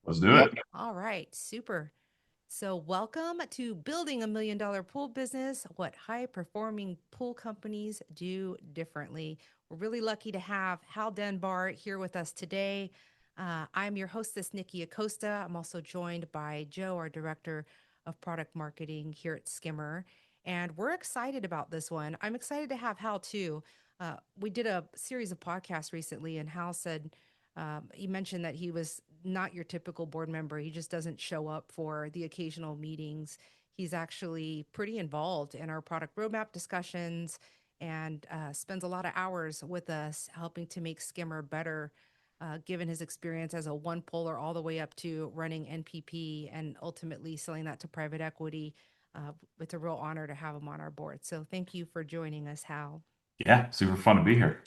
Let's do it. All right, super. So, welcome to Building $1 Million Pool Business, what high performing pool companies do differently. We're really lucky to have Hal Denbar here with us today. I'm your hostess, Niki Acosta. I'm also joined by Joe, our director of product marketing here at Skimmer. And we're excited about this one. I'm excited to have Hal too. We did a series of podcasts recently, and Hal said, he mentioned that he was not your typical board member. He just doesn't show up for the occasional meetings. He's actually pretty involved in our product roadmap discussions and spends a lot of hours with us helping to make Skimmer better, given his experience as a one polar all the way up to running NPP and ultimately selling that to private equity. It's a real honor to have him on our board. So thank you for joining us, Hal. Yeah, super fun to be here.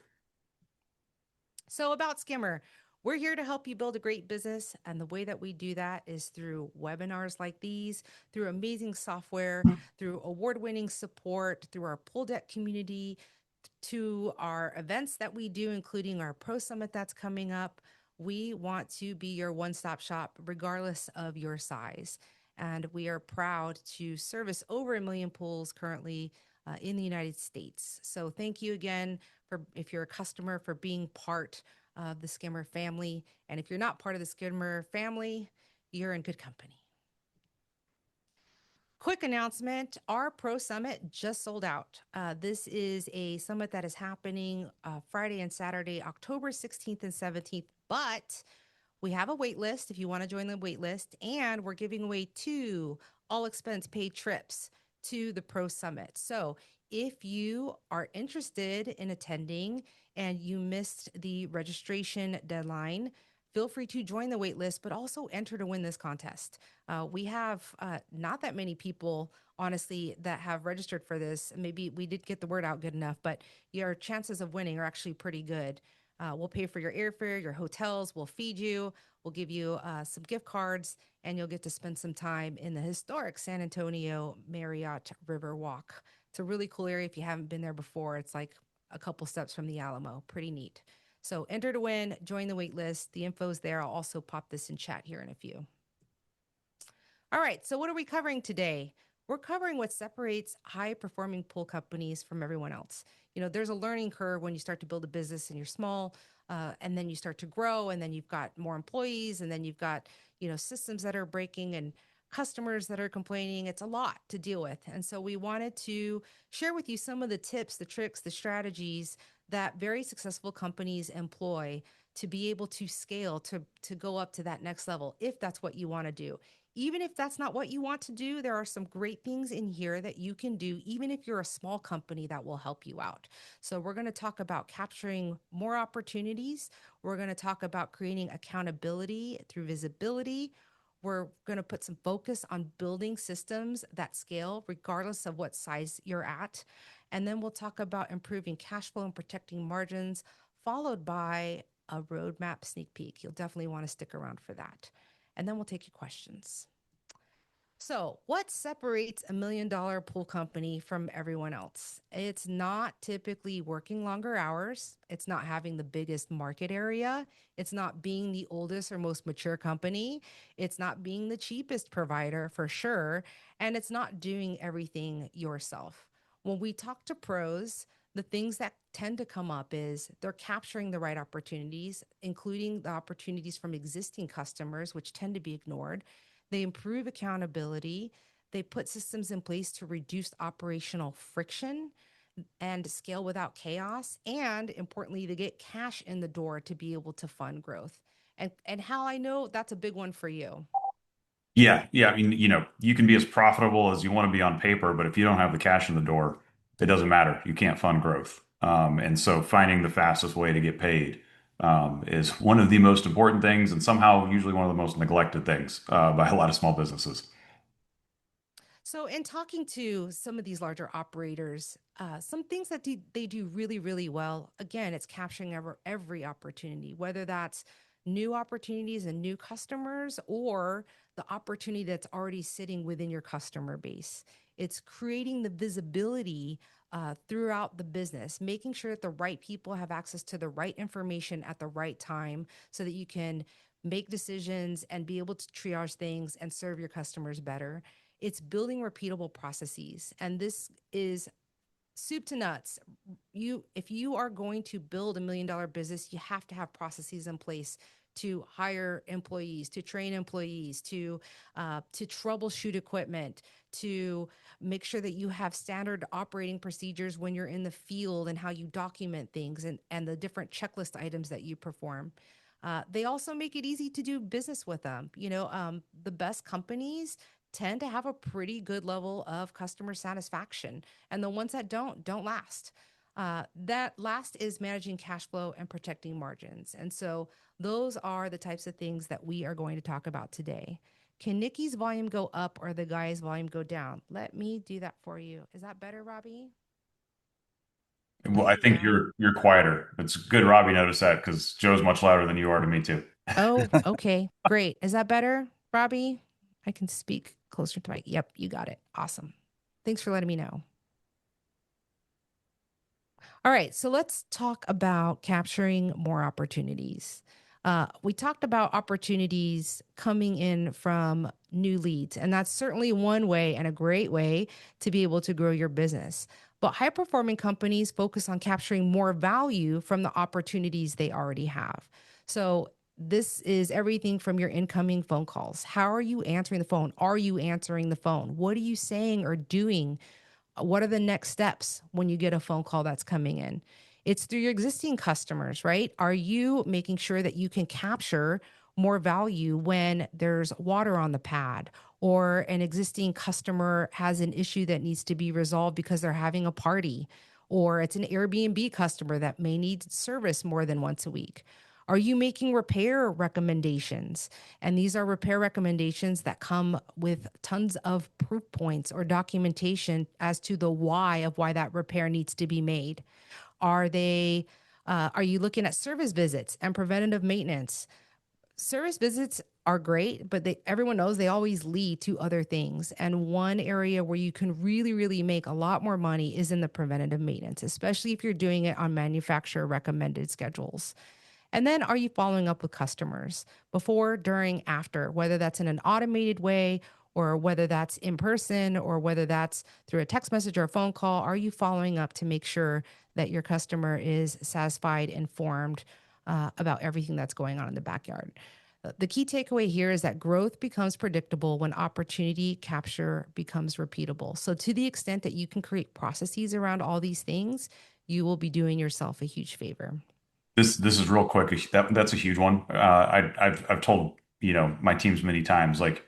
So, about Skimmer, we're here to help you build a great business. And the way that we do that is through webinars like these, through amazing software, through award winning support, through our pool deck community, to our events that we do, including our Pro Summit that's coming up. We want to be your one stop shop, regardless of your size. And we are proud to service over 1 million pools currently in the United States. So thank you again for, if you're a customer, for being part of the Skimmer family. And if you're not part of the Skimmer family, you're in good company. Quick announcement, our Pro Summit just sold out. This is a summit that is happening Friday and Saturday, October 16th and 17th. But we have a wait list if you want to join the wait list, and we're giving away two all expense paid trips to the Pro Summit. So if you are interested in attending and you missed the registration deadline, feel free to join the wait list, but also enter to win this contest. We have not that many people, honestly, that have registered for this. Maybe we did get the word out good enough, but your chances of winning are actually pretty good. We'll pay for your airfare, your hotels, we'll feed you, we'll give you some gift cards, and you'll get to spend some time in the historic San Antonio Marriott River Walk. It's a really cool area if you haven't been there before. It's like a couple steps from the Alamo. Pretty neat. So enter to win, join the wait list. The info's there. I'll also pop this in chat here in a few. All right, so what are we covering today? We're covering what separates high performing pool companies from everyone else. You know, there's a learning curve when you start to build a business and you're small, and then you start to grow, and then you've got more employees, and then you've got, systems that are breaking and customers that are complaining. It's a lot to deal with. And so we wanted to share with you some of the tips, the tricks, the strategies that very successful companies employ to be able to scale to go up to that next level if that's what you want to do. Even if that's not what you want to do, there are some great things in here that you can do, even if you're a small company, that will help you out. So, we're going to talk about capturing more opportunities. We're going to talk about creating accountability through visibility. We're going to put some focus on building systems that scale regardless of what size you're at. And then we'll talk about improving cash flow and protecting margins, followed by a roadmap sneak peek. You'll definitely want to stick around for that. And then we'll take your questions. So, what separates $1 million pool company from everyone else? It's not typically working longer hours. It's not having the biggest market area. It's not being the oldest or most mature company. It's not being the cheapest provider for sure. And it's not doing everything yourself. When we talk to pros, the things that tend to come up is they're capturing the right opportunities, including the opportunities from existing customers, which tend to be ignored. They improve accountability. They put systems in place to reduce operational friction and scale without chaos. And importantly, they get cash in the door to be able to fund growth. And how I know that's a big one for you. Yeah. I mean, you can be as profitable as you want to be on paper, but if you don't have the cash in the door, it doesn't matter. You can't fund growth. And so finding the fastest way to get paid is one of the most important things, and somehow usually one of the most neglected things by a lot of small businesses. So, in talking to some of these larger operators, some things that they do really, really well, again, it's capturing every opportunity, whether that's new opportunities and new customers or the opportunity that's already sitting within your customer base. It's creating the visibility throughout the business, making sure that the right people have access to the right information at the right time so that you can make decisions, and be able to triage things and serve your customers better. It's building repeatable processes. And this is soup to nuts. If you are going to build $1 million business, you have to have processes in place to hire employees, to train employees, to troubleshoot equipment, to make sure that you have standard operating procedures when you're in the field and how you document things, and the different checklist items that you perform. They also make it easy to do business with them. The best companies tend to have a pretty good level of customer satisfaction, and the ones that don't last. That last is managing cash flow and protecting margins. And so those are the types of things that we are going to talk about today. Can Nikki's volume go up or the guy's volume go down? Let me do that for you. Is that better, Robbie? Well, Let I me think know. you're quieter. It's good Robbie noticed that because Joe's much louder than you are to me too. Oh, okay. Great. Is that better, Robbie? I can speak closer to my. Yep, you got it. Awesome. Thanks for letting me know. All right, so let's talk about capturing more opportunities. We talked about opportunities coming in from new leads, and that's certainly one way and a great way to be able to grow your business. But high performing companies focus on capturing more value from the opportunities they already have. So, this is everything from your incoming phone calls. How are you answering the phone? Are you answering the phone? What are you saying or doing? What are the next steps when you get a phone call that's coming in? It's through your existing customers, right? Are you making sure that you can capture more value when there's water on the pad, or an existing customer has an issue that needs to be resolved because they're having a party, or it's an Airbnb customer that may need service more than once a week? Are you making repair recommendations? And these are repair recommendations that come with tons of proof points or documentation as to the why of why that repair needs to be made. Are you looking at service visits and preventative maintenance? Service visits are great, but everyone knows they always lead to other things. And one area where you can really, really make a lot more money is in the preventative maintenance, especially if you're doing it on manufacturer recommended schedules. And then are you following up with customers before, during, after, whether that's in an automated way or whether that's in person or whether that's through a text message or a phone call? Are you following up to make sure that your customer is satisfied, informed about everything that's going on in the backyard? The key takeaway here is that growth becomes predictable when opportunity capture becomes repeatable. So, to the extent that you can create processes around all these things, you will be doing yourself a huge favor. This is real quick. That's a huge one. I've told my teams many times, like,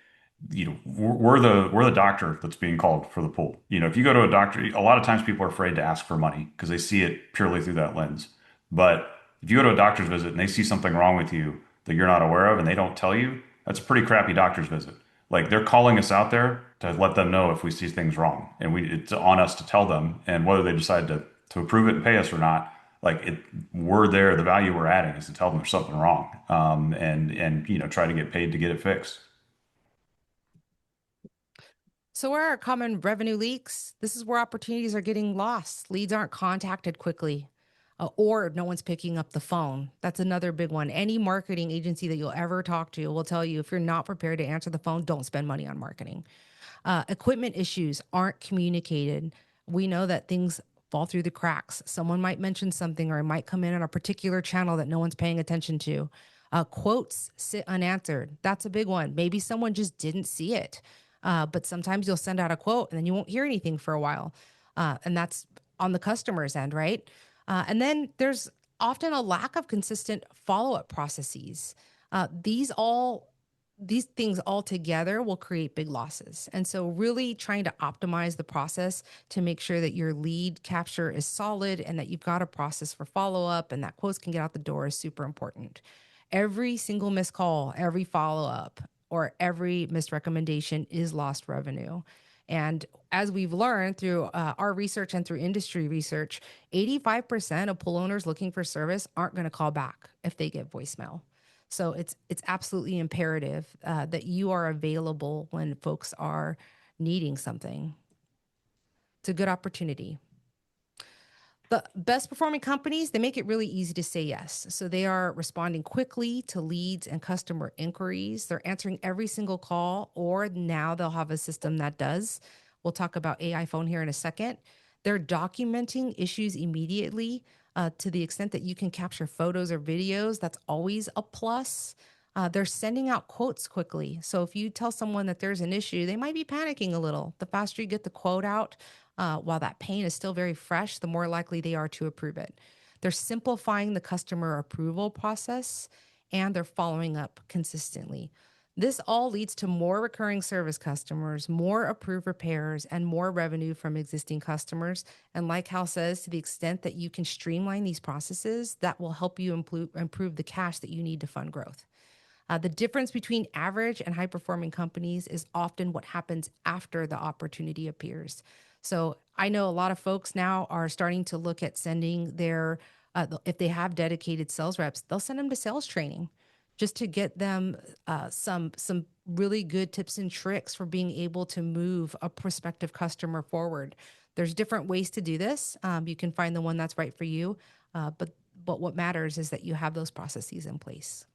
we're the doctor that's being called for the pool. If you go to a doctor, a lot of times people are afraid to ask for money because they see it purely through that lens. But if you go to a doctor's visit and they see something wrong with you that you're not aware of and they don't tell you, that's a pretty crappy doctor's visit. Like, they're calling us out there to let them know if we see things wrong, and it's on us to tell them. And whether they decide to approve it and pay us or not, like, we're there. The value we're adding is to tell them there's something wrong, and try to get paid to get it fixed. So, where are common revenue leaks? This is where opportunities are getting lost. Leads aren't contacted quickly, or no one's picking up the phone. That's another big one. Any marketing agency that you'll ever talk to will tell you if you're not prepared to answer the phone, don't spend money on marketing. Equipment issues aren't communicated. We know that things fall through the cracks. Someone might mention something, or it might come in on a particular channel that no one's paying attention to. Quotes sit unanswered. That's a big one. Maybe someone just didn't see it. But sometimes you'll send out a quote and then you won't hear anything for a while. And that's on the customer's end, right? And then there's often a lack of consistent follow up processes. Uh, these all these things all together will create big losses. And so, really trying to optimize the process to make sure that your lead capture is solid and that you've got a process for follow up and that quotes can get out the door is super important. Every single missed call, every follow up, or every missed recommendation is lost revenue. And as we've learned through our research and through industry research, 85% of pool owners looking for service aren't going to call back if they get voicemail. So it's absolutely imperative that you are available when folks are needing something. It's a good opportunity. The best performing companies, they make it really easy to say yes. So they are responding quickly to leads and customer inquiries. They're answering every single call, or now they'll have a system that does. We'll talk about AI phone here in a second. They're documenting issues immediately to the extent that you can capture photos or videos. That's always a plus. They're sending out quotes quickly. So if you tell someone that there's an issue, they might be panicking a little. The faster you get the quote out, while that pain is still very fresh, the more likely they are to approve it. They're simplifying the customer approval process and they're following up consistently. This all leads to more recurring service customers, more approved repairs, and more revenue from existing customers. And like Hal says, to the extent that you can streamline these processes, that will help you improve the cash that you need to fund growth. The difference between average and high performing companies is often what happens after the opportunity appears. So I know a lot of folks now are starting to look at sending if they have dedicated sales reps, they'll send them to sales training just to get them some really good tips and tricks for being able to move a prospective customer forward. There's different ways to do this. You can find the one that's right for you, but what matters is that you have those processes in place.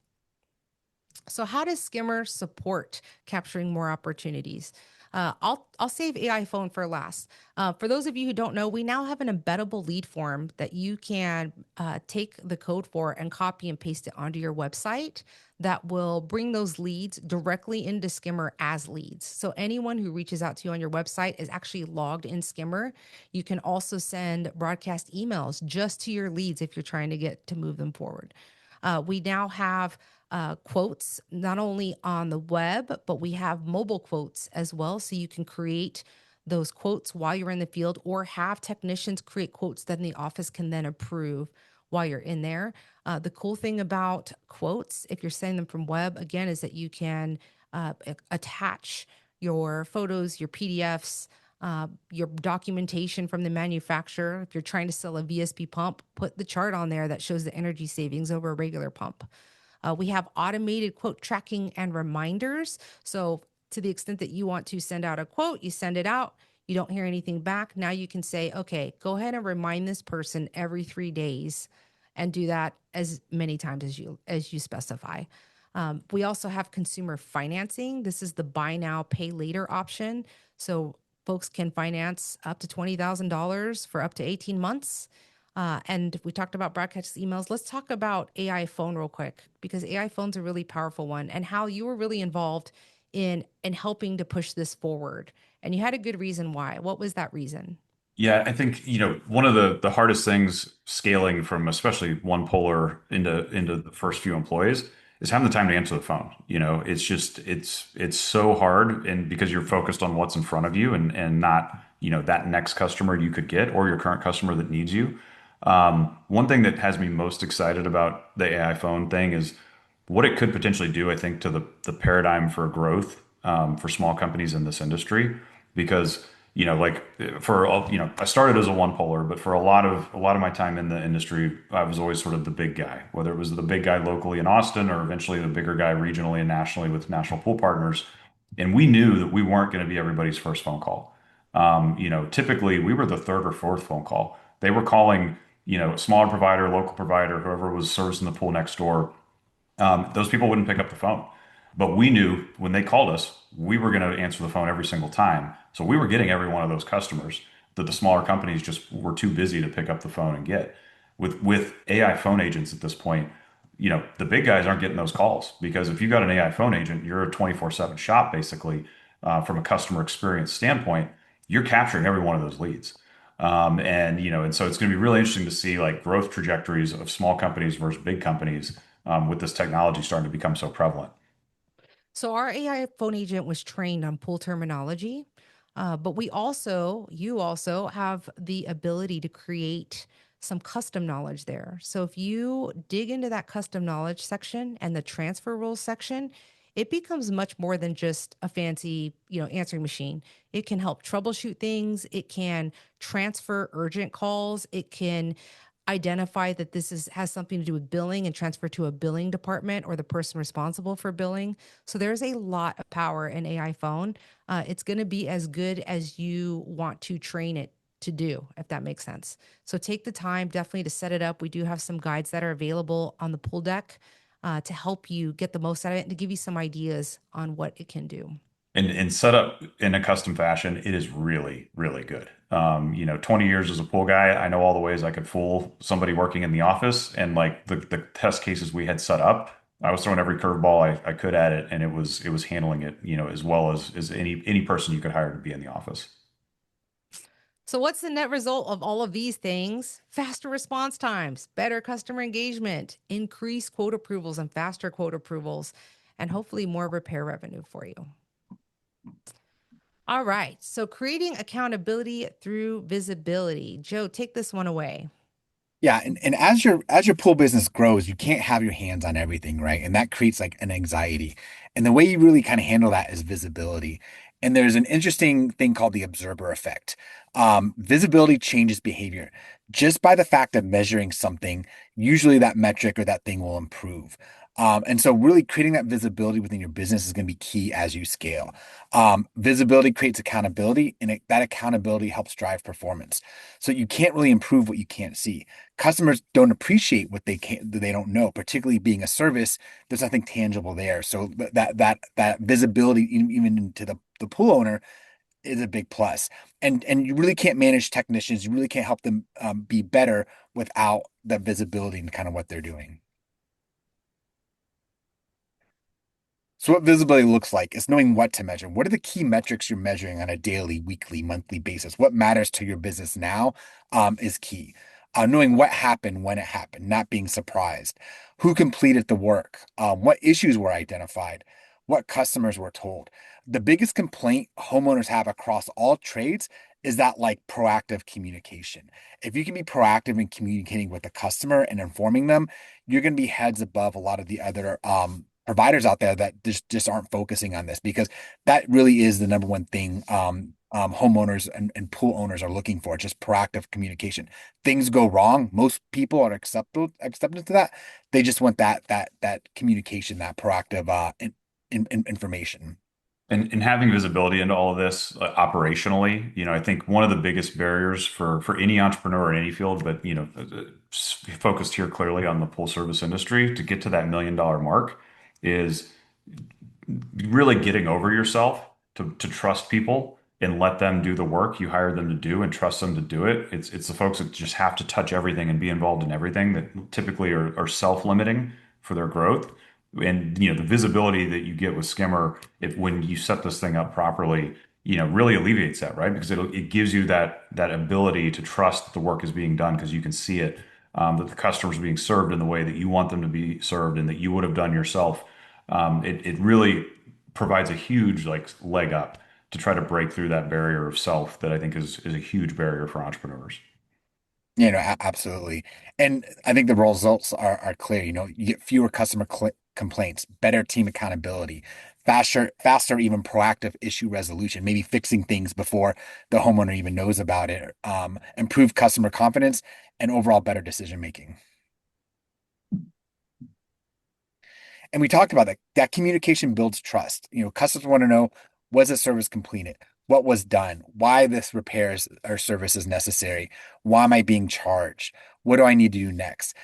So how does Skimmer support capturing more opportunities? I'll save AI phone for last. For those of you who don't know, we now have an embeddable lead form that you can take the code for and copy and paste it onto your website that will bring those leads directly into Skimmer as leads. So anyone who reaches out to you on your website is actually logged in Skimmer. You can also send broadcast emails just to your leads if you're trying to get to move them forward. We now have quotes not only on the web, but we have mobile quotes as well. So you can create those quotes while you're in the field or have technicians create quotes that the office can then approve while you're in there. The cool thing about quotes, if you're sending them from web, again, is that you can attach your photos, your PDFs, your documentation from the manufacturer. If you're trying to sell a VSP pump, put the chart on there that shows the energy savings over a regular pump. We have automated quote tracking and reminders. So, to the extent that you want to send out a quote, you send it out, you don't hear anything back. Now you can say, okay, go ahead and remind this person every 3 days and do that as many times as you specify. We also have consumer financing. This is the buy now, pay later option. So, folks can finance up to $20,000 for up to 18 months. And we talked about broadcast emails. Let's talk about AI phone real quick because AI phone's a really powerful one. And how you were really involved in helping to push this forward. And you had a good reason why. What was that reason? Yeah, I think, one of the hardest things scaling from especially one polar into the first few employees is having the time to answer the phone. It's just it's so hard, and because you're focused on what's in front of you and not, that next customer you could get or your current customer that needs you. One thing that has me most excited about the AI phone thing is what it could potentially do, I think, to the paradigm for growth for small companies in this industry. Because, like I started as a one polar, but for a lot of my time in the industry, I was always sort of the big guy, whether it was the big guy locally in Austin or eventually the bigger guy regionally and nationally with national pool partners. And we knew that we weren't going to be everybody's first phone call. Typically we were the third or fourth phone call. They were calling, smaller provider, local provider, whoever was servicing the pool next door. Those people wouldn't pick up the phone. But we knew when they called us, we were going to answer the phone every single time. So we were getting every one of those customers that the smaller companies just were too busy to pick up the phone and get. With AI phone agents at this point, the big guys aren't getting those calls because if you got an AI phone agent, you're a 24/7 shop basically from a customer experience standpoint. You're capturing every one of those leads. And so it's going to be really interesting to see like growth trajectories of small companies versus big companies with this technology starting to become so prevalent. So our AI phone agent was trained on pool terminology, but you also have the ability to create some custom knowledge there. So if you dig into that custom knowledge section and the transfer rules section, it becomes much more than just a fancy, answering machine. It can help troubleshoot things. It can transfer urgent calls. It can identify that has something to do with billing and transfer to a billing department or the person responsible for billing. So there's a lot of power in AI phone. It's going to be as good as you want to train it to do, if that makes sense. So take the time definitely to set it up. We do have some guides that are available on the pool deck to help you get the most out of it and to give you some ideas on what it can do. And set up in a custom fashion, it is really, really good. 20 years as a pool guy, I know all the ways I could fool somebody working in the office. And like the test cases we had set up, I was throwing every curveball I could at it, and it was handling it, as well as any person you could hire to be in the office. So, what's the net result of all of these things? Faster response times, better customer engagement, increased quote approvals and faster quote approvals, and hopefully more repair revenue for you. All right. So, creating accountability through visibility. Joe, take this one away. Yeah, and as your pool business grows, you can't have your hands on everything, right? And that creates like an anxiety. And the way you really kind of handle that is visibility. And there's an interesting thing called the observer effect. Visibility changes behavior. Just by the fact of measuring something, usually that metric or that thing will improve. And so really creating that visibility within your business is going to be key as you scale. Visibility creates accountability, and that accountability helps drive performance. So you can't really improve what you can't see. Customers don't appreciate what they don't know, particularly being a service. There's nothing tangible there. So that visibility even into the pool owner is a big plus. And you really can't manage technicians. You really can't help them be better without the visibility and kind of what they're doing. So what visibility looks like is knowing what to measure. What are the key metrics you're measuring on a daily, weekly, monthly basis? What matters to your business now is key. Knowing what happened when it happened, not being surprised. Who completed the work? What issues were identified? What customers were told? The biggest complaint homeowners have across all trades is that like proactive communication. If you can be proactive in communicating with the customer and informing them, you're going to be heads above a lot of the other providers out there that just aren't focusing on this because that really is the number one thing homeowners and pool owners are looking for, just proactive communication. Things go wrong. Most people are acceptance to that. They just want that communication, that proactive information. And having visibility into all of this operationally, I think one of the biggest barriers for any entrepreneur in any field, but focused here clearly on the pool service industry to get to that $1 million mark is really getting over yourself to trust people and let them do the work you hired them to do and trust them to do it. It's the folks that just have to touch everything and be involved in everything that typically are self-limiting for their growth. And the visibility that you get with Skimmer, if when you set this thing up properly, really alleviates that, right? Because it gives you that ability to trust that the work is being done because you can see it, that the customers are being served in the way that you want them to be served and that you would have done yourself. It really provides a huge like leg up to try to break through that barrier of self that I think is a huge barrier for entrepreneurs. Absolutely. And I think the results are clear. You get fewer customer complaints, better team accountability, faster, even proactive issue resolution, maybe fixing things before the homeowner even knows about it, improve customer confidence, and overall better decision making. And we talked about that communication builds trust. Customers want to know, was the service completed? What was done? Why this repairs or service is necessary? Why am I being charged? What do I need to do next?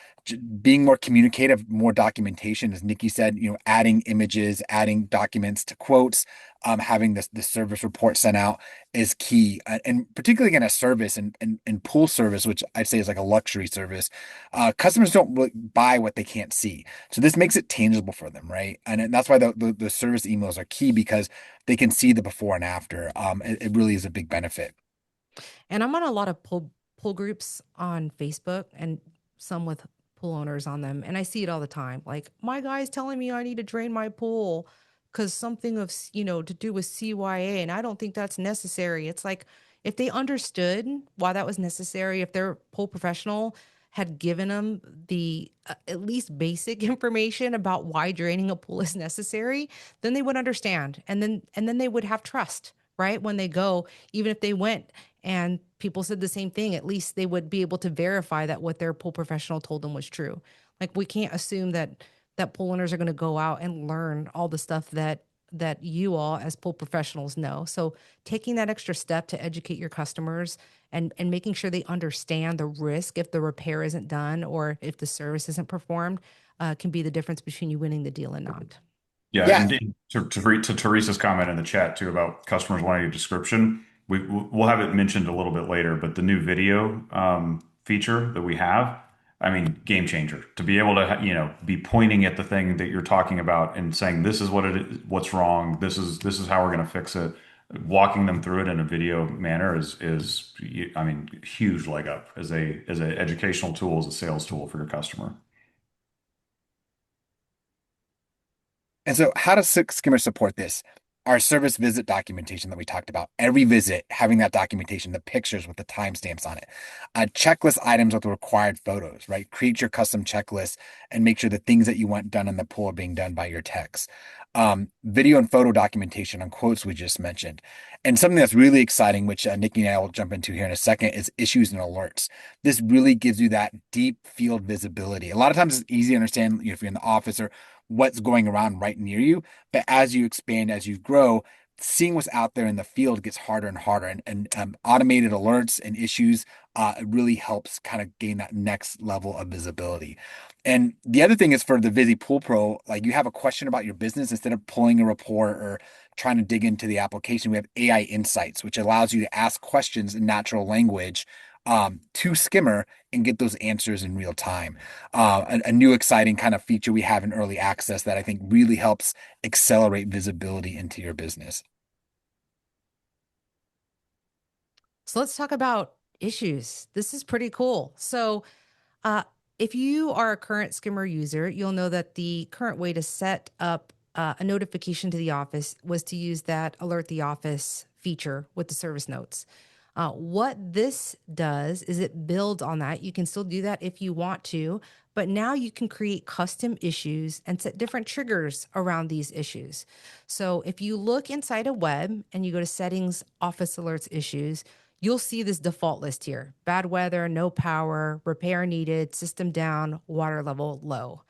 Being more communicative, more documentation, as Nikki said, adding images, adding documents to quotes, having the service report sent out is key. And particularly in a service and pool service, which I'd say is like a luxury service, customers don't really buy what they can't see. So this makes it tangible for them, right? And that's why the service emails are key because they can see the before and after. It really is a big benefit. And I'm on a lot of pool groups on Facebook and some with pool owners on them. And I see it all the time. Like, my guy's telling me I need to drain my pool because something of, to do with CYA. And I don't think that's necessary. It's like, if they understood why that was necessary, if their pool professional had given them the at least basic information about why draining a pool is necessary, then they would understand. And then they would have trust, right? When they go, even if they went and people said the same thing, at least they would be able to verify that what their pool professional told them was true. Like, we can't assume that pool owners are going to go out and learn all the stuff that that you all as pool professionals know. So taking that extra step to educate your customers and making sure they understand the risk if the repair isn't done or if the service isn't performed can be the difference between you winning the deal and not. Yeah, Yeah. and to Teresa's comment in the chat too about customers wanting a description, we'll have it mentioned a little bit later, but the new video feature that we have, I mean, game changer. To be able to, be pointing at the thing that you're talking about and saying, "This is what it is, what's wrong. This is how we're going to fix it." Walking them through it in a video manner is, I mean, huge leg up as a educational tool, as a sales tool for your customer. And so, how does Skimmer support this? Our service visit documentation that we talked about, every visit having that documentation, the pictures with the timestamps on it, checklist items with the required photos, right? Create your custom checklist and make sure the things that you want done in the pool are being done by your techs. Video and photo documentation on quotes we just mentioned. And something that's really exciting, which Nikki and I will jump into here in a second, is issues and alerts. This really gives you that deep field visibility. A lot of times it's easy to understand, if you're in the office or what's going around right near you. But as you expand, as you grow, seeing what's out there in the field gets harder and harder. And automated alerts and issues it really helps kind of gain that next level of visibility. And the other thing is for the Visi Pool Pro, like you have a question about your business, instead of pulling a report or trying to dig into the application, we have AI Insights, which allows you to ask questions in natural language to Skimmer and get those answers in real time. A new exciting kind of feature we have in early access that I think really helps accelerate visibility into your business. So let's talk about issues. This is pretty cool. So, uh, if you are a current Skimmer user, you'll know that the current way to set up a notification to the office was to use that alert the office feature with the service notes. What this does is it builds on that. You can still do that if you want to, but now you can create custom issues and set different triggers around these issues. So if you look inside a web and you go to settings, office alerts, issues, you'll see this default list here: bad weather, no power, repair needed, system down, water level low.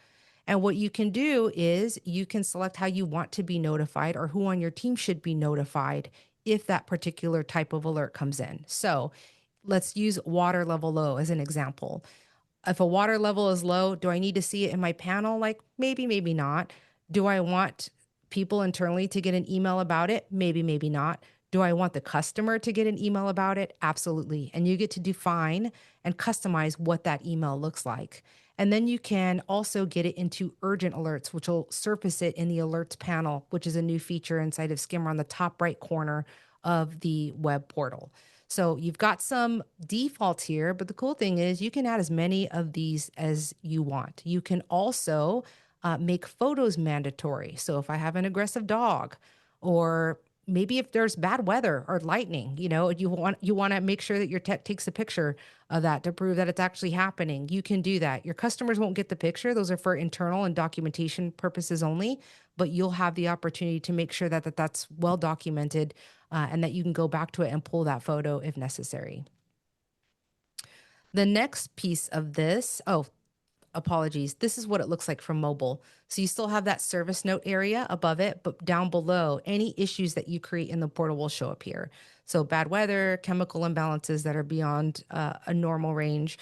And what you can do is you can select how you want to be notified or who on your team should be notified if that particular type of alert comes in. So let's use water level low as an example. If a water level is low, do I need to see it in my panel? Like maybe, maybe not. Do I want people internally to get an email about it? Maybe, maybe not. Do I want the customer to get an email about it? Absolutely. And you get to define and customize what that email looks like. And then you can also get it into urgent alerts, which will surface it in the alerts panel, which is a new feature inside of Skimmer on the top right corner of the web portal. So you've got some defaults here, but the cool thing is you can add as many of these as you want. You can also make photos mandatory. So if I have an aggressive dog, or maybe if there's bad weather or lightning, you want to make sure that your tech takes a picture of that to prove that it's actually happening. You can do that. Your customers won't get the picture; those are for internal and documentation purposes only. But you'll have the opportunity to make sure that that's well documented and that you can go back to it and pull that photo if necessary. The next piece of this, oh, apologies. This is what it looks like from mobile. So you still have that service note area above it, but down below, any issues that you create in the portal will show up here. So bad weather, chemical imbalances that are beyond a normal range.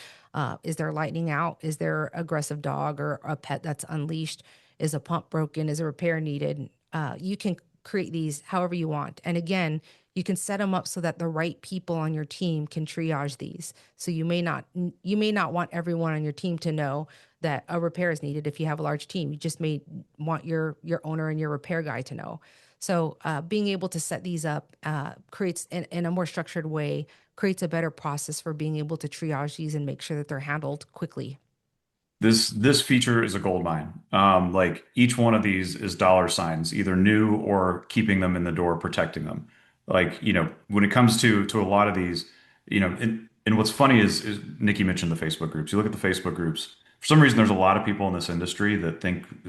Is there lightning out? Is there aggressive dog or a pet that's unleashed? Is a pump broken? Is a repair needed? You can create these however you want. And again, you can set them up so that the right people on your team can triage these. So you may not want everyone on your team to know that a repair is needed if you have a large team. You just may want your owner and your repair guy to know. So being able to set these up creates in a more structured way, creates a better process for being able to triage these and make sure that they're handled quickly. This feature is a gold mine. Like each one of these is dollar signs, either new or keeping them in the door, protecting them. Like, when it comes to a lot of these, and what's funny is Nikki mentioned the Facebook groups. You look at the Facebook groups. For some reason, there's a lot of people in this industry that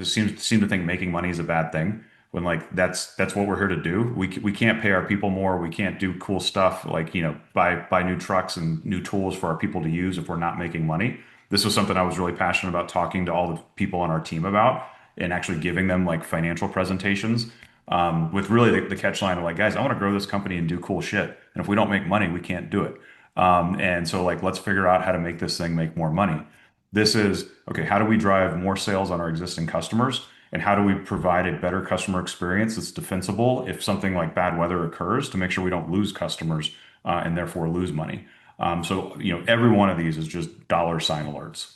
seem to think making money is a bad thing. When like that's what we're here to do. We can't pay our people more. We can't do cool stuff like, buy new trucks and new tools for our people to use if we're not making money. This was something I was really passionate about talking to all the people on our team about and actually giving them like financial presentations. with really the catch line of like, guys, I want to grow this company and do cool shit. And if we don't make money, we can't do it. And so like, let's figure out how to make this thing make more money. This is, okay, how do we drive more sales on our existing customers? And how do we provide a better customer experience that's defensible if something like bad weather occurs to make sure we don't lose customers and therefore lose money? So, every one of these is just dollar sign alerts.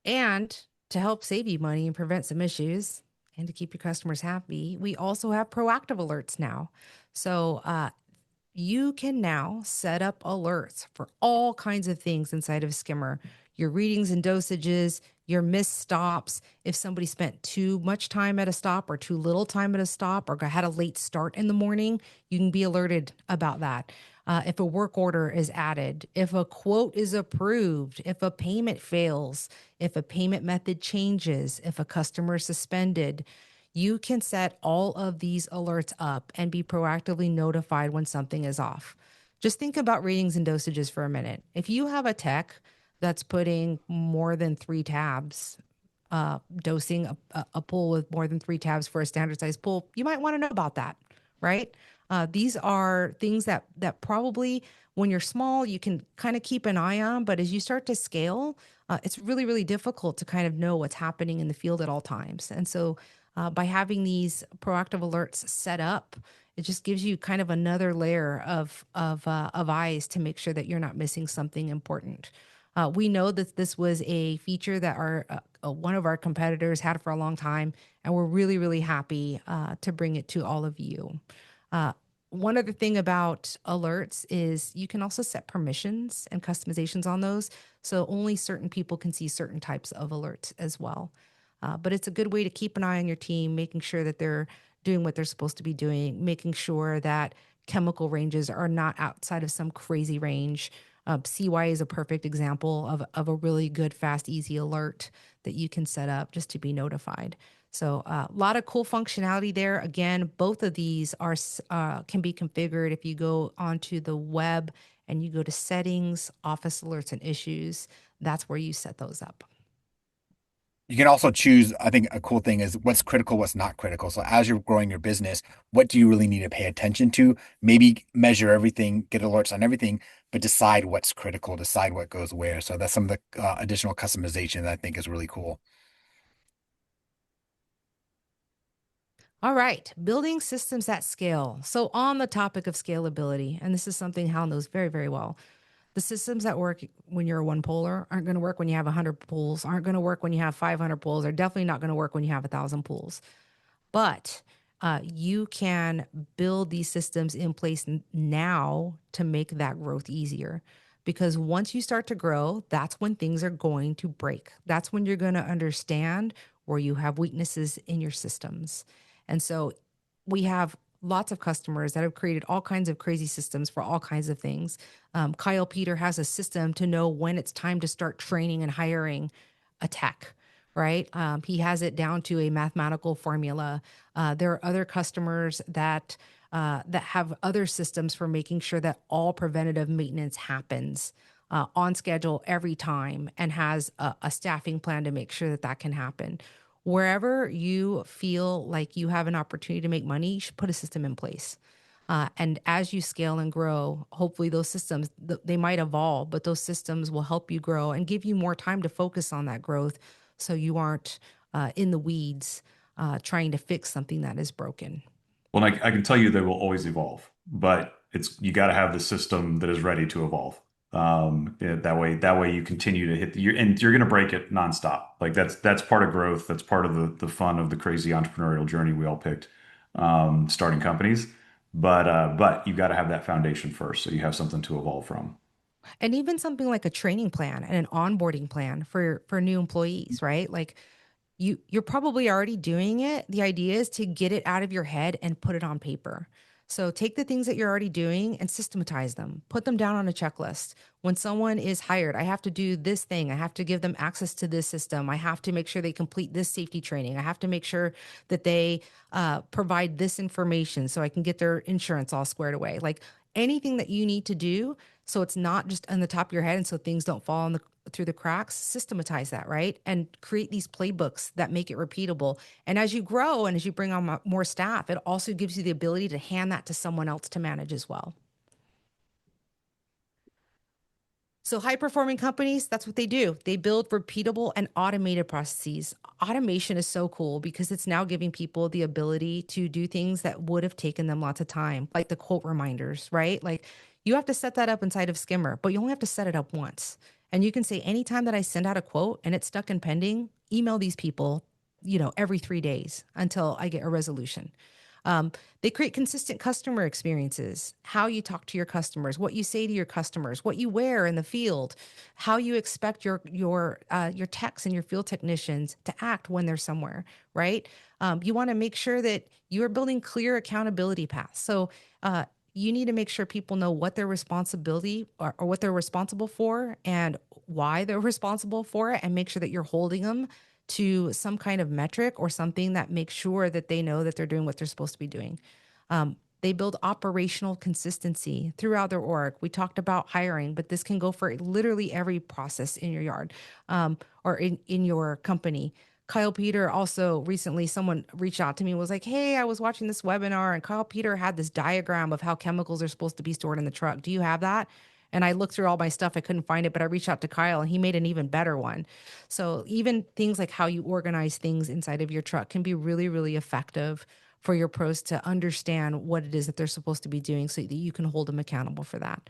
And to help save you money and prevent some issues and to keep your customers happy, we also have proactive alerts now. So you can now set up alerts for all kinds of things inside of Skimmer. Your readings and dosages, your missed stops, if somebody spent too much time at a stop or too little time at a stop or had a late start in the morning, you can be alerted about that. If a work order is added, if a quote is approved, if a payment fails, if a payment method changes, if a customer is suspended, you can set all of these alerts up and be proactively notified when something is off. Just think about readings and dosages for a minute. If you have a tech that's putting more than 3 tabs, dosing a pool with more than 3 tabs for a standard size pool, you might want to know about that, right? These are things that probably when you're small you can kind of keep an eye on, but as you start to scale, it's really really difficult to kind of know what's happening in the field at all times. And so by having these proactive alerts set up, it just gives you kind of another layer of eyes to make sure that you're not missing something important. We know that this was a feature that our one of our competitors had for a long time, and we're really, really happy to bring it to all of you. Uh, One other thing about alerts is you can also set permissions and customizations on those, so only certain people can see certain types of alerts as well. But it's a good way to keep an eye on your team, making sure that they're doing what they're supposed to be doing, making sure that chemical ranges are not outside of some crazy range. CY is a perfect example of a really good, fast, easy alert that you can set up just to be notified. So a lot of cool functionality there. Again, both of these are can be configured if you go onto the web and you go to settings, office alerts and issues. That's where you set those up. You can also choose, I think a cool thing is what's critical, what's not critical. So as you're growing your business, what do you really need to pay attention to? Maybe measure everything, get alerts on everything, but decide what's critical, decide what goes where. So that's some of the additional customization that I think is really cool. All right, building systems at scale. So, on the topic of scalability, and this is something Hal knows very, very well, the systems that work when you're a one poler aren't going to work when you have 100 pools, aren't going to work when you have 500 pools, are definitely not going to work when you have 1,000 pools. But you can build these systems in place now to make that growth easier. Because once you start to grow, that's when things are going to break. That's when you're going to understand where you have weaknesses in your systems. And so we have lots of customers that have created all kinds of crazy systems for all kinds of things. Kyle Peter has a system to know when it's time to start training and hiring a tech, right? He has it down to a mathematical formula. There are other customers that have other systems for making sure that all preventative maintenance happens on schedule every time and has a staffing plan to make sure that that can happen. Wherever you feel like you have an opportunity to make money, you should put a system in place. And as you scale and grow, hopefully those systems they might evolve, but those systems will help you grow and give you more time to focus on that growth, so you aren't in the weeds trying to fix something that is broken. Well, I can tell you they will always evolve, but you got to have the system that is ready to evolve. Yeah, that way you continue to and you're going to break it nonstop. Like that's part of growth. That's part of the fun of the crazy entrepreneurial journey we all picked, starting companies. But you got to have that foundation first, so you have something to evolve from. And even something like a training plan and an onboarding plan for new employees, right? Like you're probably already doing it. The idea is to get it out of your head and put it on paper. So take the things that you're already doing and systematize them. Put them down on a checklist. When someone is hired, I have to do this thing. I have to give them access to this system. I have to make sure they complete this safety training. I have to make sure that they provide this information so I can get their insurance all squared away. Like anything that you need to do, so it's not just on the top of your head, and so things don't fall through the cracks, systematize that, right? And create these playbooks that make it repeatable. And as you grow and as you bring on more staff, it also gives you the ability to hand that to someone else to manage as well. So high performing companies, that's what they do. They build repeatable and automated processes. Automation is so cool because it's now giving people the ability to do things that would have taken them lots of time, like the quote reminders, right? Like you have to set that up inside of Skimmer, but you only have to set it up once. And you can say, anytime that I send out a quote and it's stuck in pending, email these people, every 3 days until I get a resolution. Um, they create consistent customer experiences, how you talk to your customers, what you say to your customers, what you wear in the field, how you expect your techs and your field technicians to act when they're somewhere, right? You want to make sure that you are building clear accountability paths. So you need to make sure people know what their responsibility or what they're responsible for and why they're responsible for it, and make sure that you're holding them to some kind of metric or something that makes sure that they know that they're doing what they're supposed to be doing. They build operational consistency throughout their org. We talked about hiring, but this can go for literally every process in your yard or in your company. Kyle Peter also recently, someone reached out to me and was like, hey, I was watching this webinar and Kyle Peter had this diagram of how chemicals are supposed to be stored in the truck. Do you have that? And I looked through all my stuff. I couldn't find it, but I reached out to Kyle and he made an even better one. So even things like how you organize things inside of your truck can be really, really effective for your pros to understand what it is that they're supposed to be doing so that you can hold them accountable for that.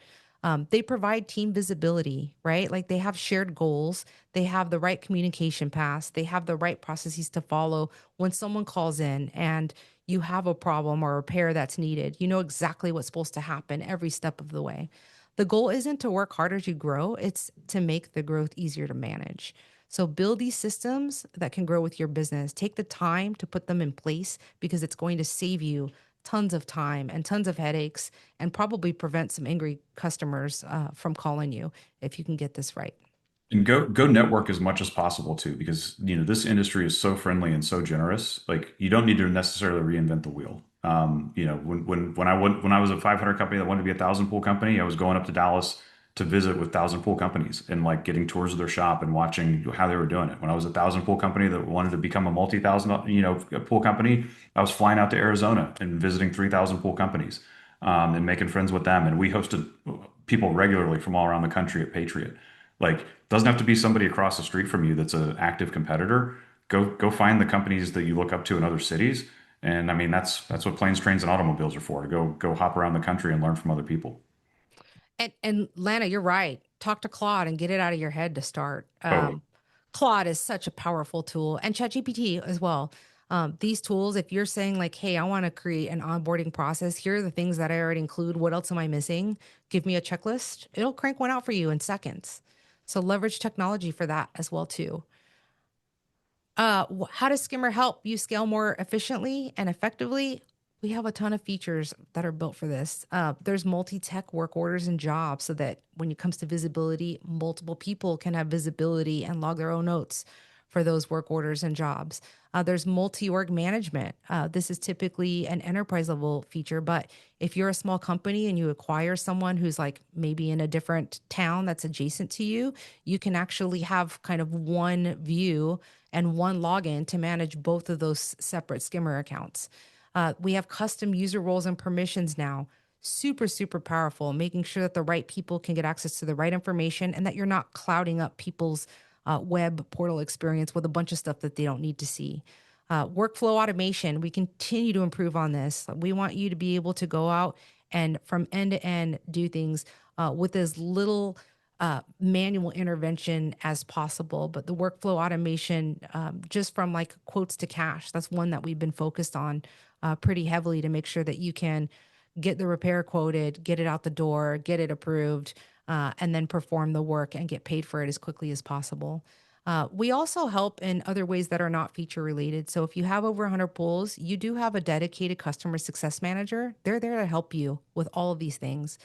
They provide team visibility, right? Like they have shared goals, they have the right communication paths, they have the right processes to follow when someone calls in and you have a problem or a repair that's needed. You know exactly what's supposed to happen every step of the way. The goal isn't to work harder to grow, it's to make the growth easier to manage. So build these systems that can grow with your business. Take the time to put them in place because it's going to save you tons of time and tons of headaches and probably prevent some angry customers from calling you if you can get this right. And go network as much as possible too, because this industry is so friendly and so generous. Like you don't need to necessarily reinvent the wheel. When I was a 500 company that wanted to be 1,000 pool company, I was going up to Dallas to visit with 1,000 pool companies and like getting tours of their shop and watching how they were doing it. When I was a 1,000 pool company that wanted to become a multi-thousand pool company, I was flying out to Arizona and visiting 3,000 pool companies and making friends with them. And we hosted people regularly from all around the country at Patriot. Like, doesn't have to be somebody across the street from you that's an active competitor. Go find the companies that you look up to in other cities. And I mean, that's what planes, trains, and automobiles are for, to go hop around the country and learn from other people. And Lana, you're right. Talk to Claude and get it out of your head to start. Totally. Claude is such a powerful tool, and ChatGPT as well. These tools, if you're saying like, hey, I want to create an onboarding process, here are the things that I already include. What else am I missing? Give me a checklist. It'll crank one out for you in seconds. So leverage technology for that as well too. How does Skimmer help you scale more efficiently and effectively? We have a ton of features that are built for this. There's multi-tech work orders and jobs so that when it comes to visibility, multiple people can have visibility and log their own notes for those work orders and jobs. There's multi-org management. This is typically an enterprise level feature, but if you're a small company and you acquire someone who's like maybe in a different town that's adjacent to you, you can actually have kind of one view and one login to manage both of those separate Skimmer accounts. We have custom user roles and permissions now. Super, super powerful, making sure that the right people can get access to the right information and that you're not clouding up people's web portal experience with a bunch of stuff that they don't need to see. Workflow automation, we continue to improve on this. We want you to be able to go out and from end to end do things with as little manual intervention as possible. But the workflow automation, just from like quotes to cash, that's one that we've been focused on pretty heavily to make sure that you can get the repair quoted, get it out the door, get it approved, and then perform the work and get paid for it as quickly as possible. We also help in other ways that are not feature related. So if you have over 100 pools, you do have a dedicated customer success manager. They're there to help you with all of these things.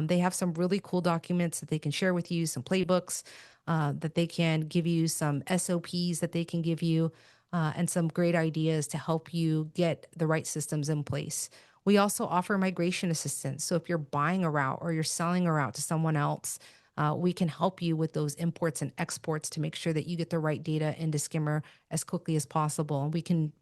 They have some really cool documents that they can share with you, some playbooks that they can give you, some SOPs that they can give you, and some great ideas to help you get the right systems in place. We also offer migration assistance. So if you're buying a route or you're selling a route to someone else, we can help you with those imports and exports to make sure that you get the right data into Skimmer as quickly as possible. And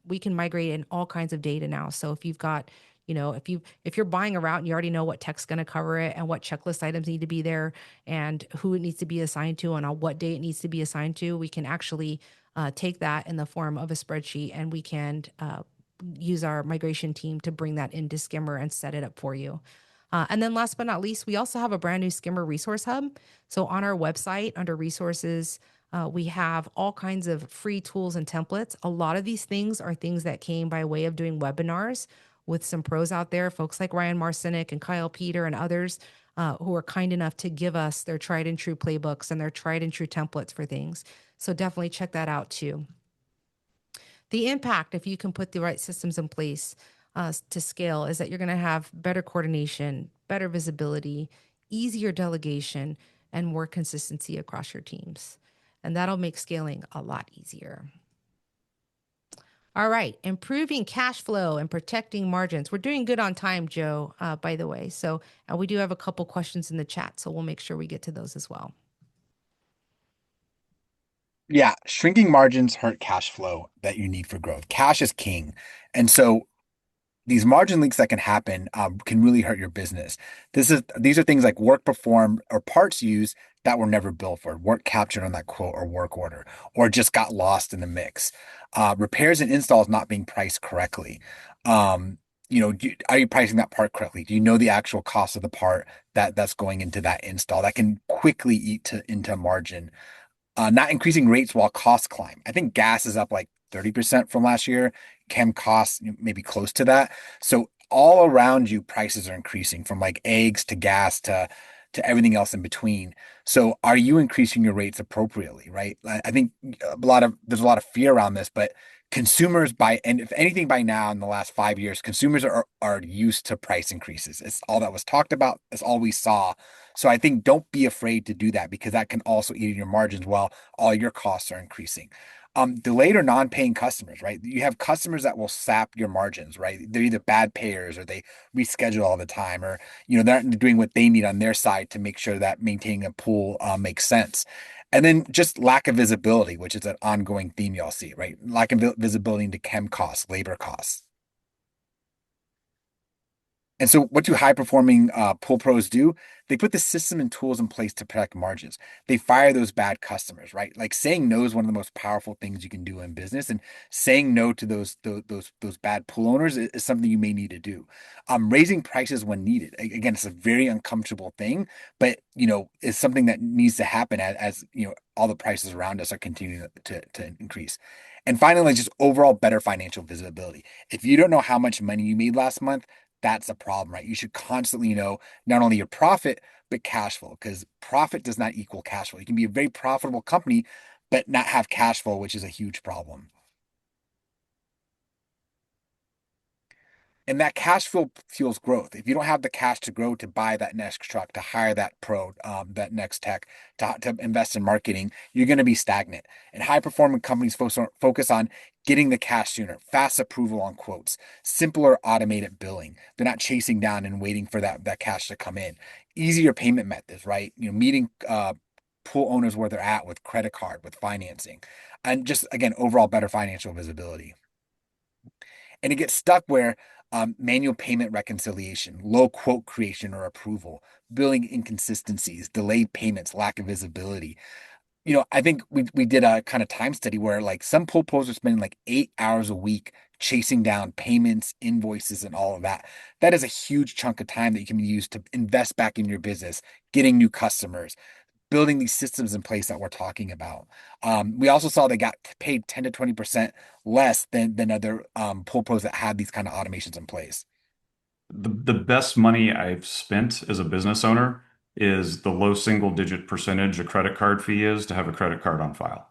we can migrate in all kinds of data now. So if you've got, if you're buying a route and you already know what tech's going to cover it and what checklist items need to be there and who it needs to be assigned to and on what day it needs to be assigned to, we can actually take that in the form of a spreadsheet, and we can use our migration team to bring that into Skimmer and set it up for you. And then last but not least, we also have a brand new Skimmer resource hub. So on our website under resources, we have all kinds of free tools and templates. A lot of these things are things that came by way of doing webinars with some pros out there, folks like Ryan Marcinick and Kyle Peter and others who are kind enough to give us their tried and true playbooks and their tried and true templates for things. So definitely check that out too. The impact, if you can put the right systems in place to scale, is that you're going to have better coordination, better visibility, easier delegation, and more consistency across your teams. And that'll make scaling a lot easier. All right, improving cash flow and protecting margins. We're doing good on time, Joe, by the way. So we do have a couple questions in the chat, so we'll make sure we get to those as well. Yeah, shrinking margins hurt cash flow that you need for growth. Cash is king. And so these margin leaks that can happen can really hurt your business. These are things like work performed or parts used that were never billed for, work captured on that quote or work order, or just got lost in the mix. Repairs and installs not being priced correctly. Are you pricing that part correctly? Do you know the actual cost of the part that's going into that install? That can quickly into margin. Not increasing rates while costs climb. I think gas is up like 30% from last year. Chem costs maybe close to that. So all around you, prices are increasing from like eggs to gas to everything else in between. So are you increasing your rates appropriately, right? I think there's a lot of fear around this, but consumers and if anything by now in the last 5 years, consumers are used to price increases. It's all that was talked about. It's all we saw. So I think don't be afraid to do that because that can also eat your margins while all your costs are increasing. Delayed or non-paying customers, right? You have customers that will sap your margins, right? They're either bad payers or they reschedule all the time, or they're not doing what they need on their side to make sure that maintaining a pool makes sense. And then just lack of visibility, which is an ongoing theme y'all see, right? Lack of visibility into chem costs, labor costs. And so, what do high performing pool pros do? They put the system and tools in place to protect margins. They fire those bad customers, right? Like saying no is one of the most powerful things you can do in business, and saying no to those bad pool owners is something you may need to do. Raising prices when needed. Again, it's a very uncomfortable thing, but it's something that needs to happen as all the prices around us are continuing to increase. And finally, just overall better financial visibility. If you don't know how much money you made last month, that's a problem, right? You should constantly know not only your profit, but cash flow, because profit does not equal cash flow. You can be a very profitable company, but not have cash flow, which is a huge problem. And that cash flow fuels growth. If you don't have the cash to grow, to buy that next truck, to hire that pro, that next tech, to invest in marketing, you're going to be stagnant. And high performing companies focus on getting the cash sooner, fast approval on quotes, simpler automated billing. They're not chasing down and waiting for that cash to come in. Easier payment methods, right? Meeting pool owners where they're at with credit card, with financing, and just again, overall better financial visibility. And it gets stuck where manual payment reconciliation, low quote creation or approval, billing inconsistencies, delayed payments, lack of visibility. I think we did a kind of time study where like some pool pros are spending like 8 hours a week chasing down payments, invoices, and all of that. That is a huge chunk of time that you can use to invest back in your business, getting new customers, building these systems in place that we're talking about. We also saw they got paid 10 to 20% less than other pool pros that had these kind of automations in place. The best money I've spent as a business owner is the low single digit percentage a credit card fee is to have a credit card on file.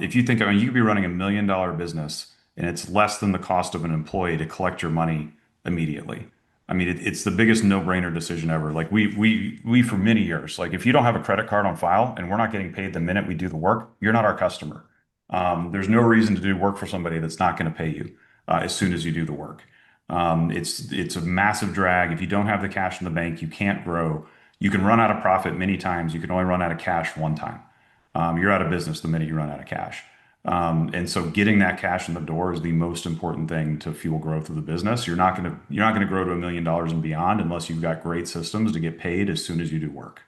If you think, I mean, you could be running $1 million business and it's less than the cost of an employee to collect your money immediately. I mean, it's the biggest no-brainer decision ever. Like we for many years, like if you don't have a credit card on file and we're not getting paid the minute we do the work, you're not our customer. There's no reason to do work for somebody that's not going to pay you as soon as you do the work. It's a massive drag. If you don't have the cash in the bank, you can't grow. You can run out of profit many times. You can only run out of cash one time. You're out of business the minute you run out of cash. And so getting that cash in the door is the most important thing to fuel growth of the business. You're not gonna grow to $1 million and beyond unless you've got great systems to get paid as soon as you do work.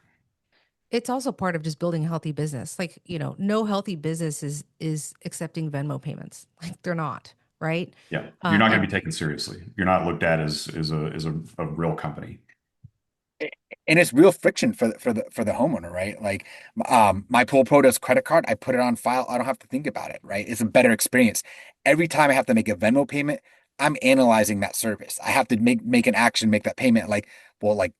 It's also part of just building a healthy business. Like, no healthy business is accepting Venmo payments. Like they're not, right? Yeah, you're not gonna And be taken seriously. You're not looked at as a real company. And it's real friction for the homeowner, right? Like, my Pool Pro does credit card. I put it on file. I don't have to think about it, right? It's a better experience. Every time I have to make a Venmo payment, I'm analyzing that service. I have to make an action, make that payment. Like, well, like,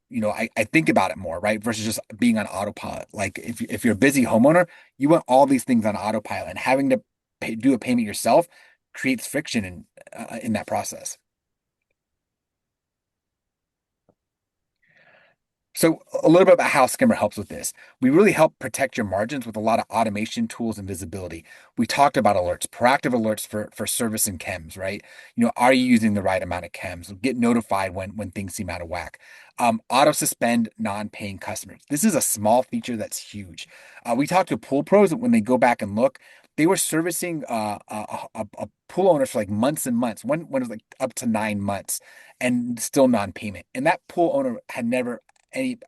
I think about it more, right? Versus just being on autopilot. Like, if you're a busy homeowner, you want all these things on autopilot, and having to do a payment yourself creates friction in that process. So a little bit about how Skimmer helps with this. We really help protect your margins with a lot of automation tools and visibility. We talked about alerts, proactive alerts for service and chems, right? Are you using the right amount of chems? Get notified when things seem out of whack. Auto suspend non-paying customers. This is a small feature that's huge. We talked to pool pros when they go back and look. They were servicing a pool owner for like months and months. When it was like up to 9 months and still non-payment. And that pool owner had never any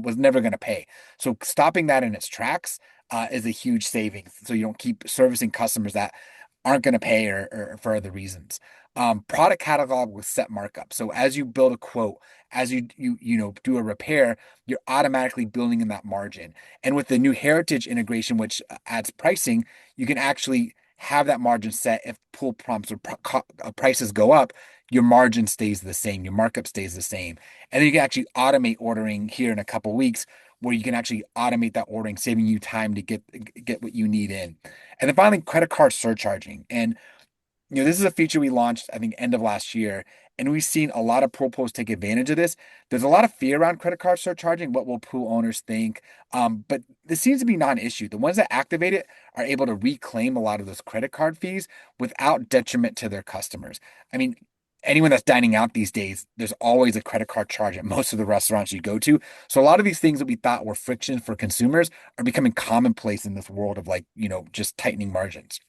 was never going to pay. So stopping that in its tracks is a huge savings. So you don't keep servicing customers that aren't going to pay or for other reasons. Product catalog with set markup. So as you build a quote, as you do a repair, you're automatically building in that margin. And with the new Heritage integration, which adds pricing, you can actually have that margin set if pool prompts or prices go up, your margin stays the same, your markup stays the same. And then you can actually automate ordering here in a couple weeks where you can actually automate that ordering, saving you time to get what you need in. And then finally, credit card surcharging. And this is a feature we launched, I think, end of last year, and we've seen a lot of pool pros take advantage of this. There's a lot of fear around credit card surcharging. What will pool owners think? But this seems to be non-issue. The ones that activate it are able to reclaim a lot of those credit card fees without detriment to their customers. I mean, anyone that's dining out these days, there's always a credit card charge at most of the restaurants you go to. So a lot of these things that we thought were friction for consumers are becoming commonplace in this world of like, just tightening margins.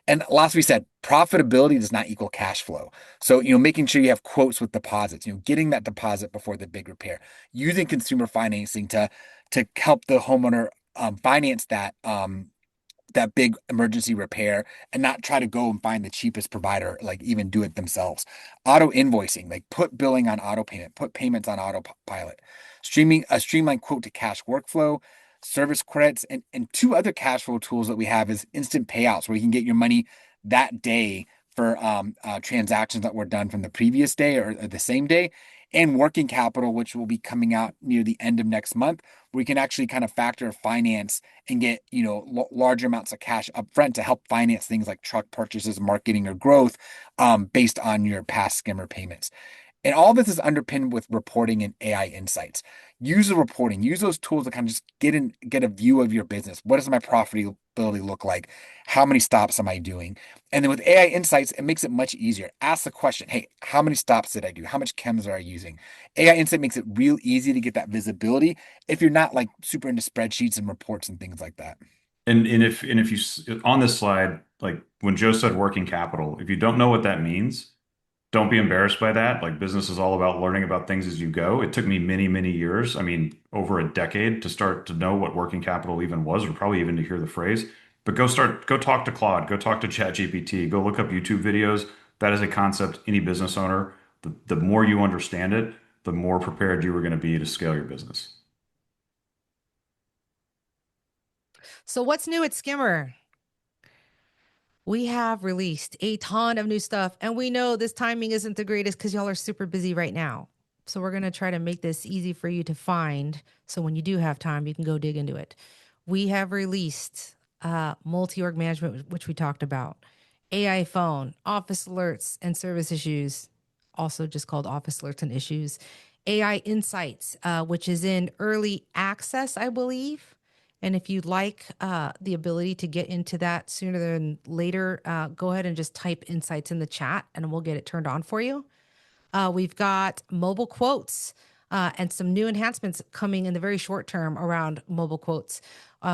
And last we said, profitability does not equal cash flow. So, making sure you have quotes with deposits, getting that deposit before the big repair, using consumer financing to help the homeowner finance that big emergency repair and not try to go and find the cheapest provider, like even do it themselves. Auto invoicing, like put billing on auto payment, put payments on autopilot. Streaming a streamlined quote to cash workflow, service credits, and two other cash flow tools that we have is instant payouts where you can get your money that day for transactions that were done from the previous day or the same day, and working capital, which will be coming out near the end of next month, where we can actually kind of factor finance and get larger amounts of cash up front to help finance things like truck purchases, marketing, or growth based on your past Skimmer payments. And all this is underpinned with reporting and AI insights. Use the reporting, use those tools to kind of just get a view of your business. What does my profitability look like? How many stops am I doing? And then with AI insights, it makes it much easier. Ask the question, hey, how many stops did I do? How much chems are I using? AI insight makes it real easy to get that visibility if you're not like super into spreadsheets and reports and things like that. And if on this slide, like when Joe said working capital, if you don't know what that means, don't be embarrassed by that. Like business is all about learning about things as you go. It took me many, many years, I mean, over a decade to start to know what working capital even was, or probably even to hear the phrase. But go talk to Claude, go talk to ChatGPT, go look up YouTube videos. That is a concept any business owner, the more you understand it, the more prepared you are going to be to scale your business. so what's new at Skimmer? We have released a ton of new stuff, and we know this timing isn't the greatest because y'all are super busy right now. So we're going to try to make this easy for you to find. So when you do have time, you can go dig into it. We have released multi-org management, which we talked about, AI phone, office alerts and service issues, also just called office alerts and issues, AI insights, which is in early access, I believe. And if you'd like the ability to get into that sooner than later, go ahead and just type insights in the chat and we'll get it turned on for you. We've got mobile quotes. and some new enhancements coming in the very short term around mobile quotes.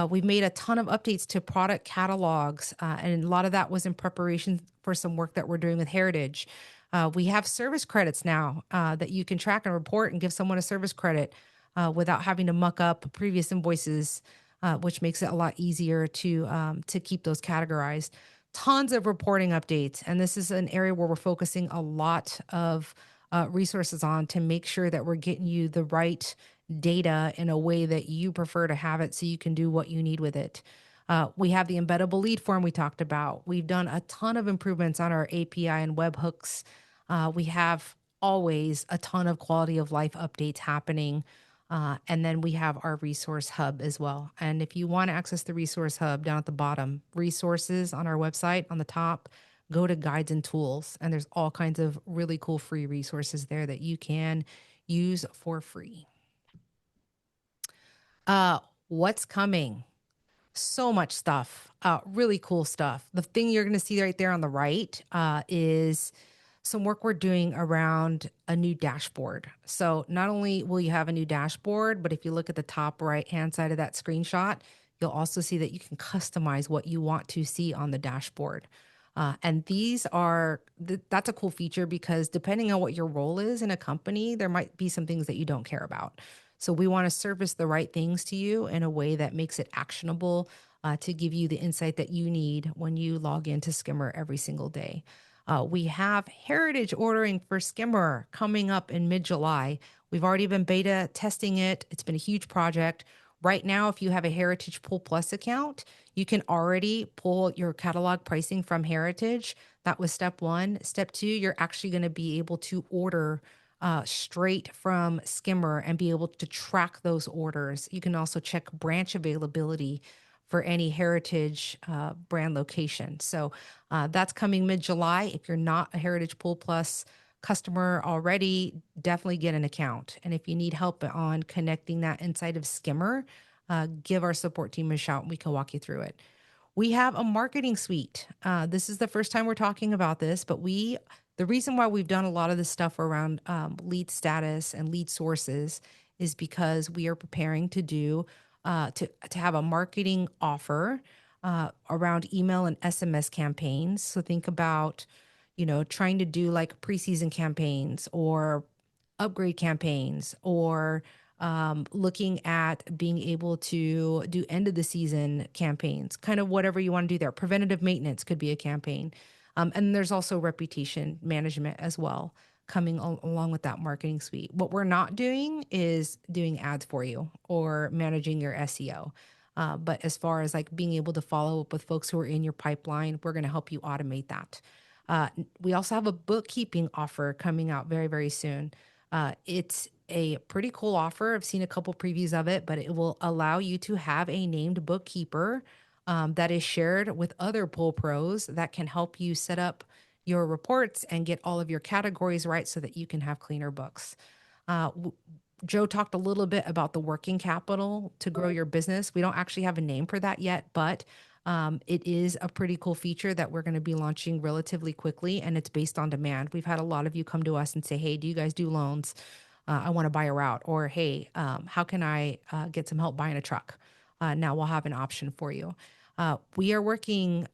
We've made a ton of updates to product catalogs, and a lot of that was in preparation for some work that we're doing with Heritage. We have service credits now that you can track and report and give someone a service credit without having to muck up previous invoices, which makes it a lot easier to keep those categorized. Tons of reporting updates, and this is an area where we're focusing a lot of resources on to make sure that we're getting you the right data in a way that you prefer to have it so you can do what you need with it. We have the embeddable lead form we talked about. We've done a ton of improvements on our API and webhooks. We have always a ton of quality of life updates happening. And then we have our resource hub as well. And if you want to access the resource hub down at the bottom, resources on our website on the top, go to guides and tools. And there's all kinds of really cool free resources there that you can use for free. What's coming? So much stuff, really cool stuff. The thing you're going to see right there on the right is some work we're doing around a new dashboard. So not only will you have a new dashboard, but if you look at the top right hand side of that screenshot, you'll also see that you can customize what you want to see on the dashboard. And that's a cool feature because depending on what your role is in a company, there might be some things that you don't care about. So we want to surface the right things to you in a way that makes it actionable to give you the insight that you need when you log into Skimmer every single day. We have heritage ordering for Skimmer coming up in mid-July. We've already been beta testing it. It's been a huge project. Right now, if you have a Heritage Pull Plus account, you can already pull your catalog pricing from Heritage. That was step one. Step two, you're actually going to be able to order straight from Skimmer and be able to track those orders. You can also check branch availability for any Heritage brand location. So that's coming mid-July. If you're not a Heritage Pull Plus customer already, definitely get an account. And if you need help on connecting that inside of Skimmer, give our support team a shout and we can walk you through it. We have a marketing suite. This is the first time we're talking about this, but the reason why we've done a lot of this stuff around lead status and lead sources is because we are preparing to do to have a marketing offer around email and SMS campaigns. So think about, trying to do like preseason campaigns or upgrade campaigns or looking at being able to do end of the season campaigns, kind of whatever you want to do there. Preventative maintenance could be a campaign. And there's also reputation management as well coming along with that marketing suite. What we're not doing is doing ads for you or managing your SEO. But as far as like being able to follow up with folks who are in your pipeline, we're going to help you automate that. We also have a bookkeeping offer coming out very, very soon. It's a pretty cool offer. I've seen a couple previews of it, but it will allow you to have a named bookkeeper that is shared with other Pull Pros that can help you set up your reports and get all of your categories right so that you can have cleaner books. Joe talked a little bit about the working capital to grow your business. We don't actually have a name for that yet, but it is a pretty cool feature that we're going to be launching relatively quickly, and it's based on demand. We've had a lot of you come to us and say, hey, do you guys do loans? I want to buy a route. Or, hey, how can I get some help buying a truck? Now we'll have an option for you. We are working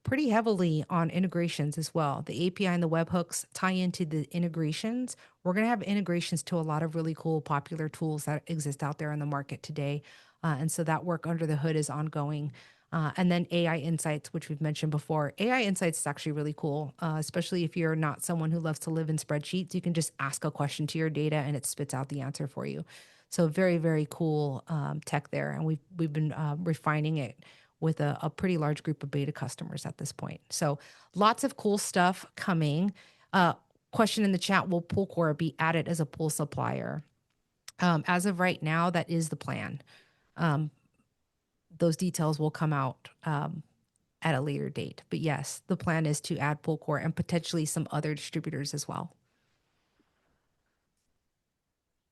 pretty heavily on integrations as well. The API and the webhooks tie into the integrations. We're going to have integrations to a lot of really cool popular tools that exist out there in the market today. And so that work under the hood is ongoing. And then AI Insights, which we've mentioned before. AI Insights is actually really cool, especially if you're not someone who loves to live in spreadsheets. You can just ask a question to your data and it spits out the answer for you. So very, very cool tech there. And we've been refining it with a pretty large group of beta customers at this point. So lots of cool stuff coming. Question in the chat, will PullCore be added as a pull supplier? As of right now, that is the plan. Those details will come out at a later date. But yes, the plan is to add PullCore and potentially some other distributors as well.